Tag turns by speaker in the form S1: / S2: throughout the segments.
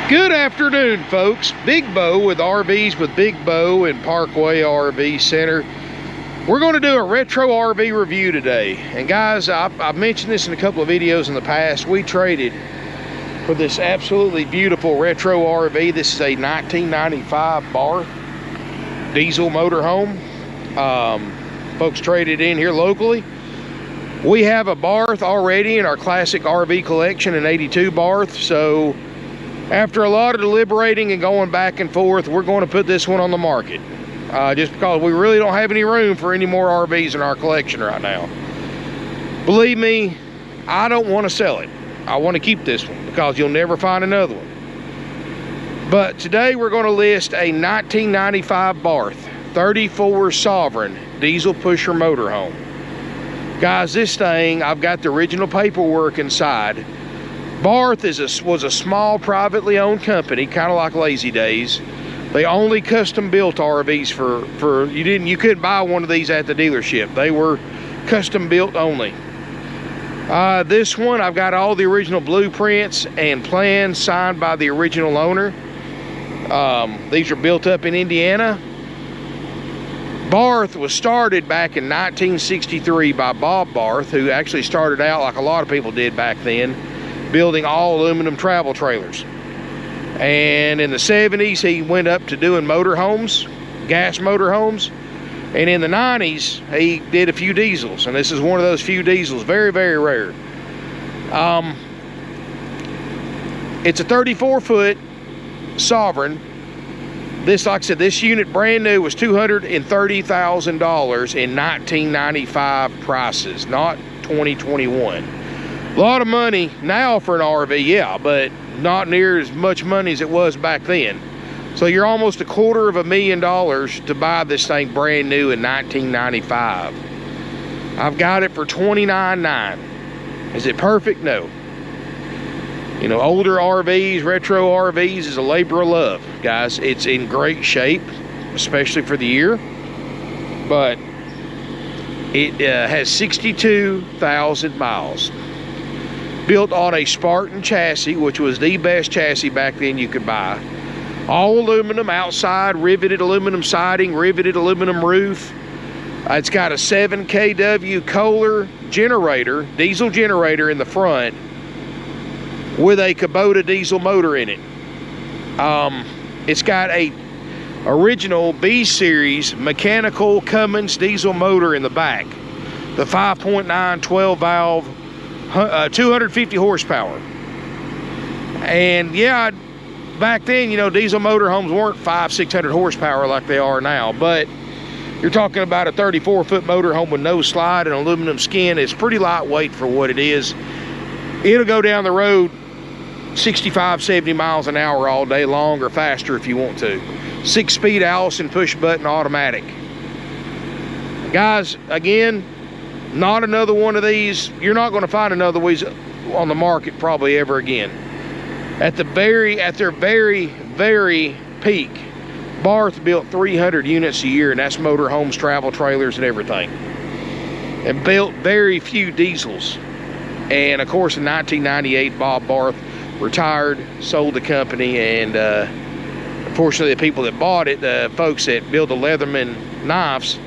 S1: Good afternoon, folks. Big Bo with RVs with Big Bo and Parkway RV Center. We're going to do a retro RV review today. And guys, I've mentioned this in a couple of videos in the past. We traded for this absolutely beautiful retro RV. This is a 1995 Barth diesel motorhome. Folks traded in here locally. We have a Barth already in our classic RV collection, an 82 Barth. So after a lot of deliberating and going back and forth, we're going to put this one on the market. Just because we really don't have any room for any more RVs in our collection right now. Believe me, I don't want to sell it. I want to keep this one because you'll never find another one. But today we're going to list a 1995 Barth 34 Sovereign diesel pusher motorhome. Guys, this thing, I've got the original paperwork inside. Barth was a small privately owned company, kind of like Lazy Days. They only custom built RVs for you couldn't buy one of these at the dealership. They were custom built only. This one, I've got all the original blueprints and plans signed by the original owner. These are built up in Indiana. Barth was started back in 1963 by Bob Barth, who actually started out like a lot of people did back then, building all aluminum travel trailers. And in the 70s, he went up to doing motorhomes, gas motorhomes. And in the 90s, he did a few diesels. And this is one of those few diesels, very, very rare. It's a 34-foot Sovereign. This, like I said, this unit brand new was $230,000 in 1995 prices, not 2021. A lot of money now for an RV, yeah, but not near as much money as it was back then. So you're almost $250,000 to buy this thing brand new in 1995. I've got it for $29,900. Is it perfect? No. You know, older RVs, retro RVs is a labor of love, guys. It's in great shape, especially for the year. But it has 62,000 miles. Built on a Spartan chassis, which was the best chassis back then you could buy. All aluminum outside, riveted aluminum siding, riveted aluminum roof. It's got a 7 kW Kohler generator, diesel generator in the front with a Kubota diesel motor in it. It's got a original B series mechanical Cummins diesel motor in the back. The 5.9 12 valve, 250 horsepower. And yeah, back then, you know, diesel motorhomes weren't 500-600 horsepower like they are now, but you're talking about a 34-foot motorhome with no slide and aluminum skin. It's pretty lightweight for what it is. It'll go down the road 65-70 miles an hour all day long, or faster if you want to. 6-speed Allison push button automatic. Guys, again, not another one of these. You're not going to find another one on the market probably ever again. At their very peak, Barth built 300 units a year, and that's motorhomes, travel trailers, and everything. And built very few diesels. And of course, in 1998, Bob Barth retired, sold the company, and unfortunately, the people that bought it, the folks that build the Leatherman knives,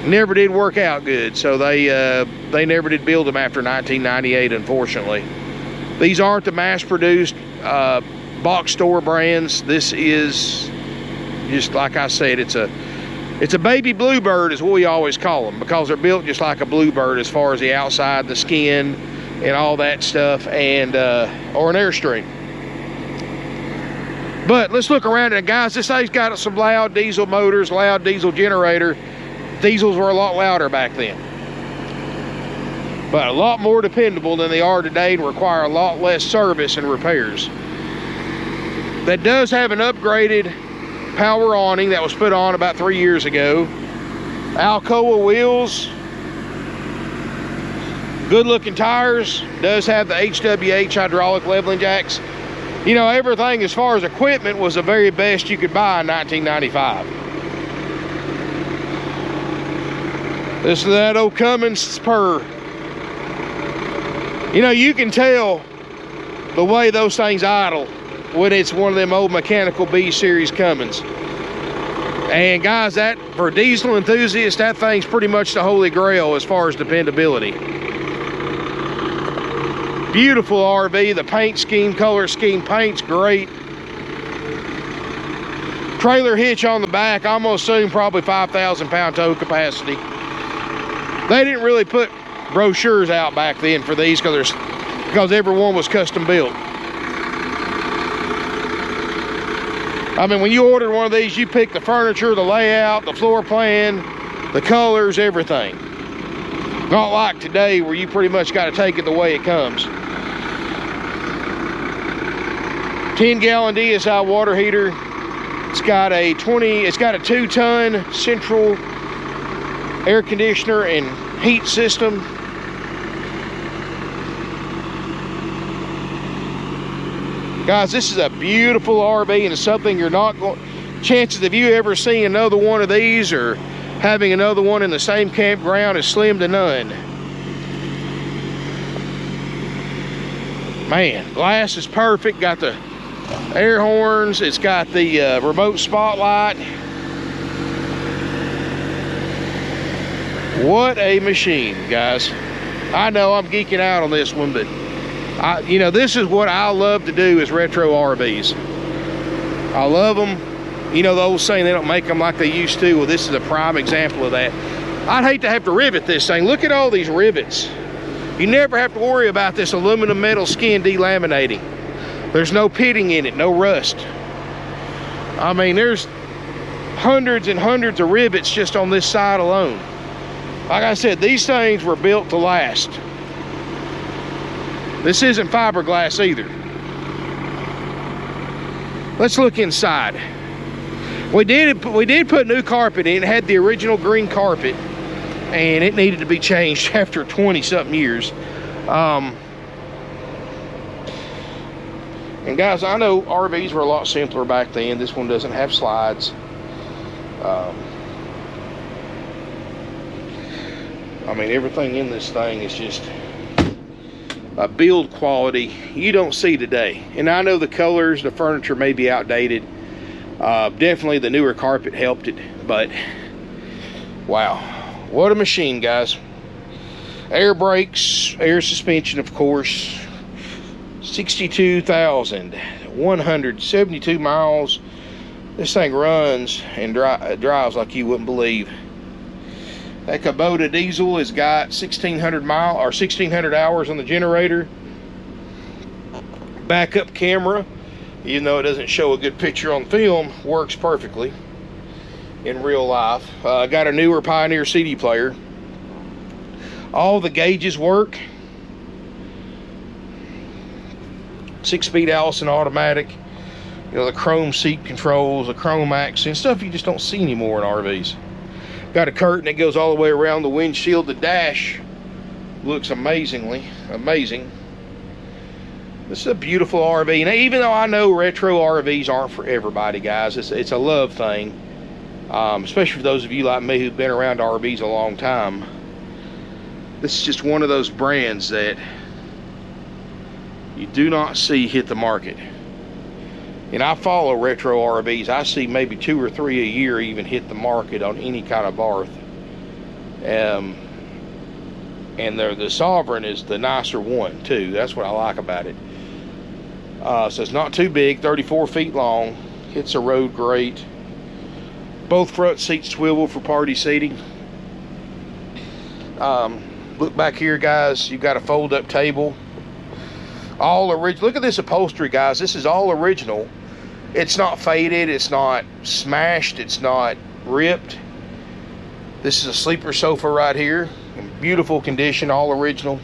S1: never did work out good. So they never did build them after 1998, unfortunately. These aren't the mass-produced box store brands. This is just like I said, it's a baby bluebird is what we always call them, because they're built just like a bluebird as far as the outside, the skin, and all that stuff, and or an Airstream. But let's look around it, guys. This thing's got some loud diesel motors, loud diesel generator. Diesels were a lot louder back then, but a lot more dependable than they are today, and require a lot less service and repairs. That does have an upgraded power awning that was put on about 3 years ago. Alcoa wheels, good looking tires, does have the HWH hydraulic leveling jacks. You know, everything as far as equipment was the very best you could buy in 1995. This is that old Cummins purr. You know, you can tell the way those things idle when it's one of them old mechanical B series Cummins. And guys, that for diesel enthusiasts, that thing's pretty much the holy grail as far as dependability. Beautiful RV. The paint scheme, color scheme, paint's great. Trailer hitch on the back, I'm gonna assume probably 5,000 pound tow capacity. They didn't really put brochures out back then for these because every one was custom built. I mean, when you ordered one of these, you picked the furniture, the layout, the floor plan, the colors, everything. Not like today where you pretty much got to take it the way it comes. 10-gallon DSI water heater. It's got a 2-ton central air conditioner and heat system. Guys, this is a beautiful RV, and it's something you're not going, chances of you ever seeing another one of these or having another one in the same campground is slim to none. Man, glass is perfect, got the air horns, it's got the remote spotlight. What a machine, guys. I know I'm geeking out on this one, but you know, this is what I love to do is retro RVs. I love them. You know the old saying, they don't make them like they used to. Well, this is a prime example of that. I'd hate to have to rivet this thing. Look at all these rivets. You never have to worry about this aluminum metal skin delaminating. There's no pitting in it, no rust. I mean, there's hundreds and hundreds of rivets just on this side alone. Like I said, these things were built to last. This isn't fiberglass either. Let's look inside. We did put new carpet in. It had the original green carpet, and it needed to be changed after 20-something years. And guys, I know RVs were a lot simpler back then. This one doesn't have slides. I mean, everything in this thing is just a build quality you don't see today. And I know the colors, the furniture may be outdated. Definitely the newer carpet helped it, but wow, what a machine, guys. Air brakes, air suspension, of course. 62,172 miles. This thing runs and drives like you wouldn't believe. That Kubota diesel has got 1,600 hours on the generator. Backup camera, even though it doesn't show a good picture on film, works perfectly in real life. Got a newer Pioneer CD player. All the gauges work. 6-speed Allison automatic. You know, the chrome seat controls, the chrome accents, stuff you just don't see anymore in RVs. Got a curtain that goes all the way around the windshield. The dash looks amazing. This is a beautiful RV. And even though I know retro RVs aren't for everybody, guys, it's a love thing. Especially for those of you like me who've been around RVs a long time. This is just one of those brands that you do not see hit the market. And I follow retro RVs. I see maybe 2 or 3 a year even hit the market on any kind of Barth. And the Sovereign is the nicer one too. That's what I like about it. So it's not too big, 34 feet long. Hits the road great. Both front seats swivel for party seating. Look back here, guys. You've got a fold-up table. All original. Look at this upholstery, guys. This is all original. It's not faded, it's not smashed, it's not ripped. This is a sleeper sofa right here in beautiful condition, all original.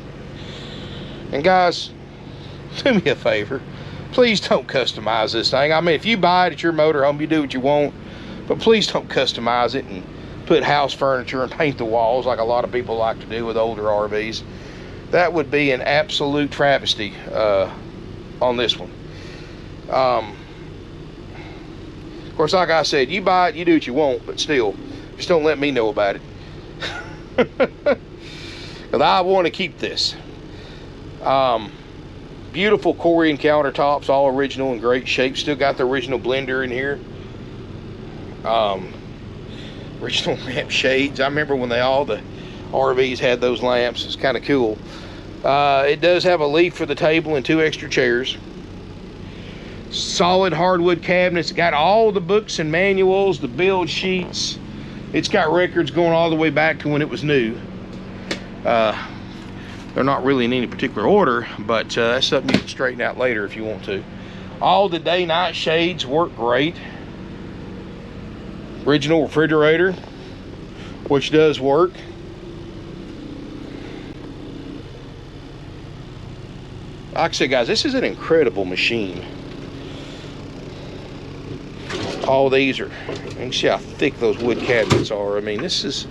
S1: And guys, do me a favor, please don't customize this thing. I mean, if you buy it at your motorhome, you do what you want, but please don't customize it and put house furniture and paint the walls like a lot of people like to do with older RVs. That would be an absolute travesty on this one. Of course, like I said, you buy it, you do what you want, but still, just don't let me know about it. Because I want to keep this. Beautiful Corian countertops, all original and great shape. Still got the original blender in here. Original lamp shades. I remember when all the RVs had those lamps. It's kind of cool. It does have a leaf for the table and 2 extra chairs. Solid hardwood cabinets. Got all the books and manuals, the build sheets. It's got records going all the way back to when it was new. They're not really in any particular order, but that's something you can straighten out later if you want to. All the day-night shades work great. Original refrigerator, which does work. Like I said, guys, this is an incredible machine. All these are, you can see how thick those wood cabinets are. I mean, this is,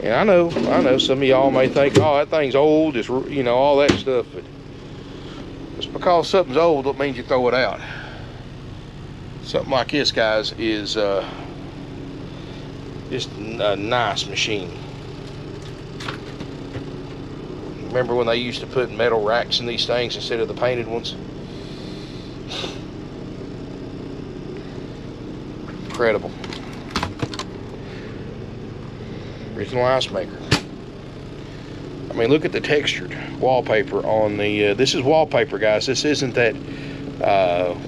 S1: and I know some of y'all may think, oh, that thing's old, it's, you know, all that stuff, but just because something's old don't mean you throw it out. Something like this, guys, is just a nice machine. Remember when they used to put metal racks in these things instead of the painted ones? Incredible. Original ice maker. I mean, look at the textured wallpaper on the, this is wallpaper, guys. This isn't that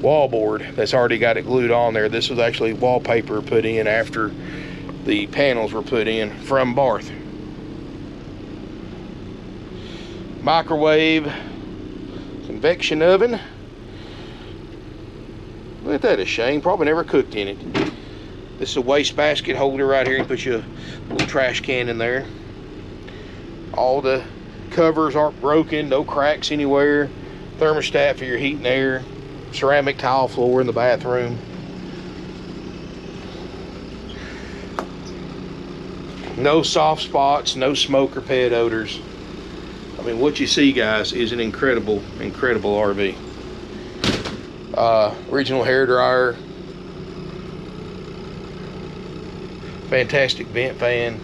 S1: wallboard that's already got it glued on there. This was actually wallpaper put in after the panels were put in from Barth. Microwave, convection oven. Look at that, a shame, probably never cooked in it. This is a waste basket holder right here. You put your little trash can in there. All the covers aren't broken, no cracks anywhere. Thermostat for your heat and air. Ceramic tile floor in the bathroom. No soft spots, no smoke or pet odors. I mean, what you see, guys, is an incredible RV. Original hair dryer. Fantastic vent fan.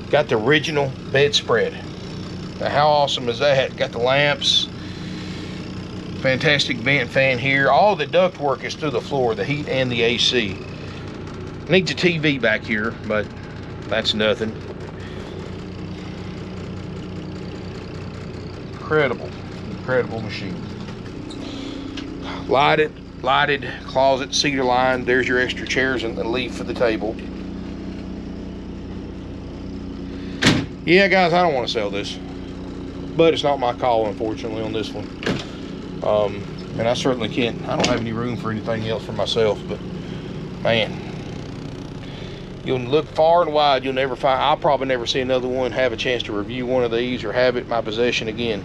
S1: Got the original bedspread. Now, how awesome is that? Got the lamps. Fantastic vent fan here. All the duct work is through the floor, the heat and the AC. Needs a TV back here, but that's nothing. Incredible machine. Lighted closet, cedar line. There's your extra chairs and the leaf for the table. Yeah, guys, I don't want to sell this, but it's not my call, unfortunately, on this one. And I certainly can't. I don't have any room for anything else for myself, but man, you'll look far and wide, you'll never find. I'll probably never see another one, have a chance to review one of these or have it in my possession again.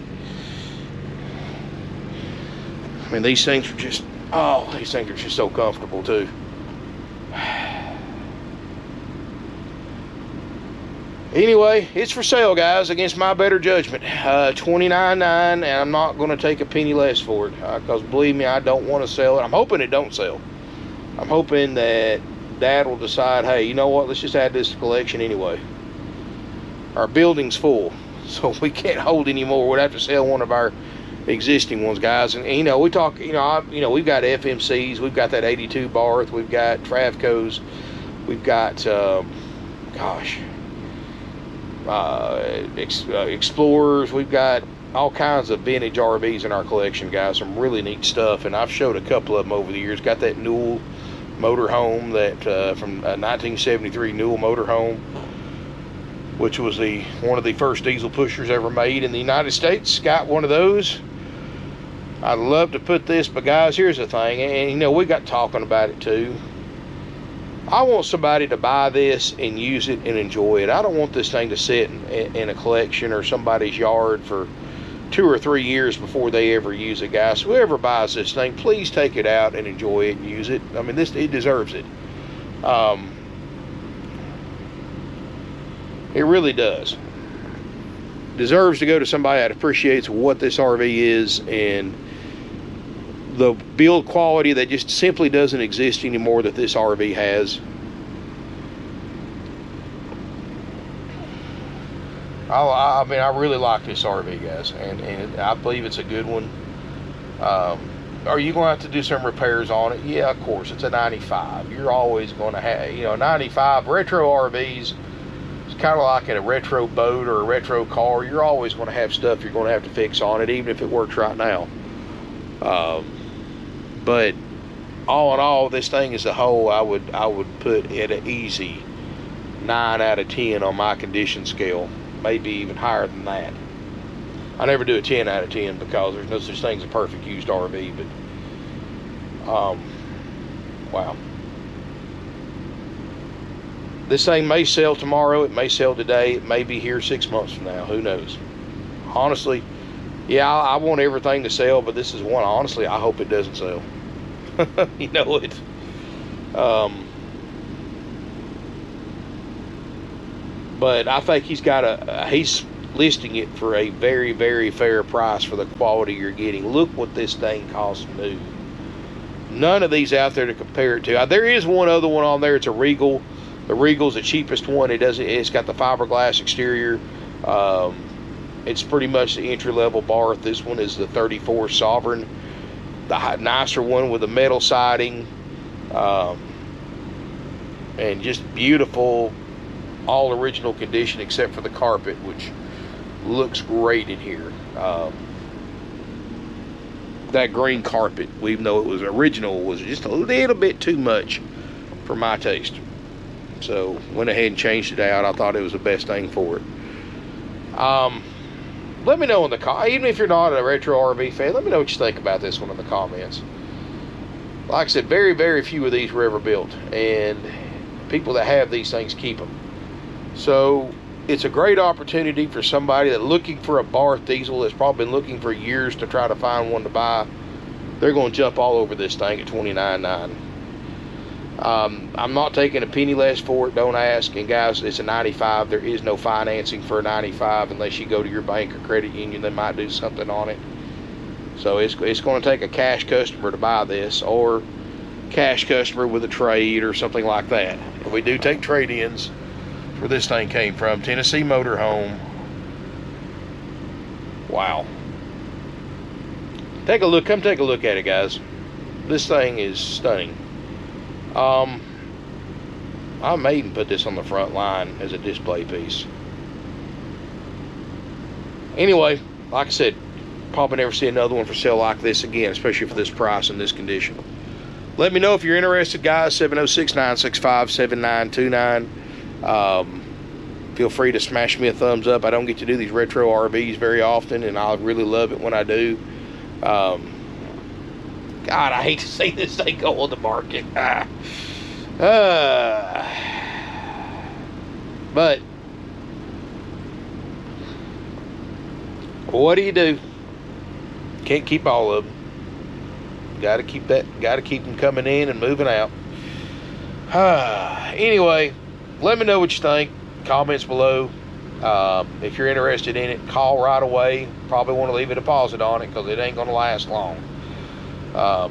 S1: I mean, these things are just, oh, these things are just so comfortable too. Anyway, it's for sale, guys, against my better judgment. $29.9, and I'm not going to take a penny less for it, because believe me, I don't want to sell it. I'm hoping it don't sell. I'm hoping that Dad will decide, hey, you know what, let's just add this to the collection anyway. Our building's full, so we can't hold anymore. We'd have to sell one of our existing ones, guys. And you know, we talk, you know, we've got FMCs, we've got that 82 Barth, we've got Travcos, we've got Explorers, we've got all kinds of vintage RVs in our collection, guys. Some really neat stuff, and I've showed a couple of them over the years. Got that Newell motorhome, that from 1973 Newell motorhome, which was one of the first diesel pushers ever made in the United States. Got one of those. I'd love to put this, but guys, here's the thing, and you know, we got talking about it too. I want somebody to buy this and use it and enjoy it. I don't want this thing to sit in a collection or somebody's yard for 2 or 3 years before they ever use it, guys. Whoever buys this thing, please take it out and enjoy it and use it. I mean, it deserves it. It really does. Deserves to go to somebody that appreciates what this RV is and the build quality that just simply doesn't exist anymore that this RV has. I mean, I really like this RV, guys, and I believe it's a good one. Are you going to have to do some repairs on it? Yeah, of course. It's a 95. You're always going to have, 95 retro RVs. It's kind of like in a retro boat or a retro car. You're always going to have stuff you're going to have to fix on it, even if it works right now. But all in all, this thing as a whole, I would put it an easy 9 out of 10 on my condition scale. Maybe even higher than that. I never do a 10 out of 10 because there's no such thing as a perfect used RV, but wow. This thing may sell tomorrow, it may sell today, it may be here 6 months from now, who knows. Honestly, yeah, I want everything to sell, but this is one, honestly, I hope it doesn't sell. You know it. But I think he's listing it for a very, very fair price for the quality you're getting. Look what this thing costs new. None of these out there to compare it to. There is one other one on there. It's a Regal. The Regal's the cheapest one. It's got the fiberglass exterior. It's pretty much the entry-level Barth. This one is the 34 Sovereign, the nicer one with the metal siding, and just beautiful, all original condition except for the carpet, which looks great in here. That green carpet, even though it was original, was just a little bit too much for my taste. So went ahead and changed it out. I thought it was the best thing for it. Let me know in the comments, even if you're not a retro RV fan, let me know what you think about this one in the comments. Like I said, very, very few of these were ever built, and people that have these things keep them. So it's a great opportunity for somebody that's looking for a Barth diesel, that's probably been looking for years to try to find one to buy. They're going to jump all over this thing at $29,900. I'm not taking a penny less for it, don't ask. And guys, it's a 95. There is no financing for a 95 unless you go to your bank or credit union. They might do something on it. So it's going to take a cash customer to buy this, or cash customer with a trade or something like that. And we do take trade-ins. Where this thing came from, Tennessee Motorhome. Wow. Take a look. Come take a look at it, guys. This thing is stunning. I may even put this on the front line as a display piece. Anyway, like I said, probably never see another one for sale like this again, especially for this price and this condition. Let me know if you're interested, guys. 706-965-7929. Feel free to smash me a thumbs up. I don't get to do these retro RVs very often, and I really love it when I do. God, I hate to see this thing go on the market. But what do? Can't keep all of them. Got to keep them coming in and moving out. Anyway, let me know what you think. Comments below. If you're interested in it, call right away. Probably want to leave a deposit on it because it ain't going to last long. But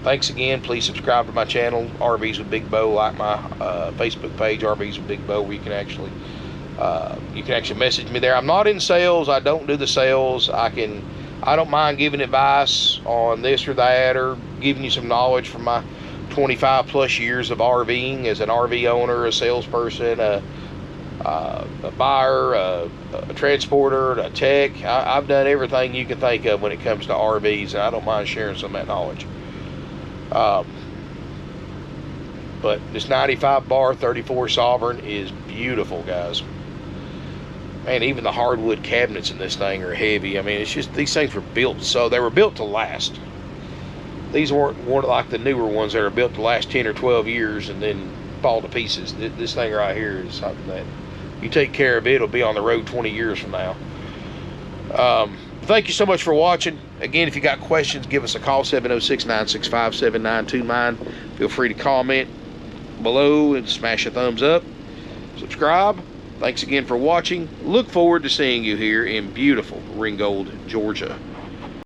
S1: thanks again. Please subscribe to my channel, RVs with Big Bo. Like my Facebook page, RVs with Big Bo, where you can actually message me there. I'm not in sales. I don't do the sales. I don't mind giving advice on this or that, or giving you some knowledge from my 25 plus years of RVing as an RV owner, a salesperson, a buyer, a transporter, a tech. I've done everything you can think of when it comes to RVs, and I don't mind sharing some of that knowledge. But this 95 bar 34 Sovereign is beautiful, guys. Man, even the hardwood cabinets in this thing are heavy. I mean, it's just, these things were built, so they were built to last. These weren't like the newer ones that are built to last 10 or 12 years and then fall to pieces. This thing right here is something that you take care of, it'll be on the road 20 years from now. Thank you so much for watching. Again, if you got questions, give us a call, 706-965-7929. Feel free to comment below and smash a thumbs up. Subscribe. Thanks again for watching. Look forward to seeing you here in beautiful Ringgold, Georgia.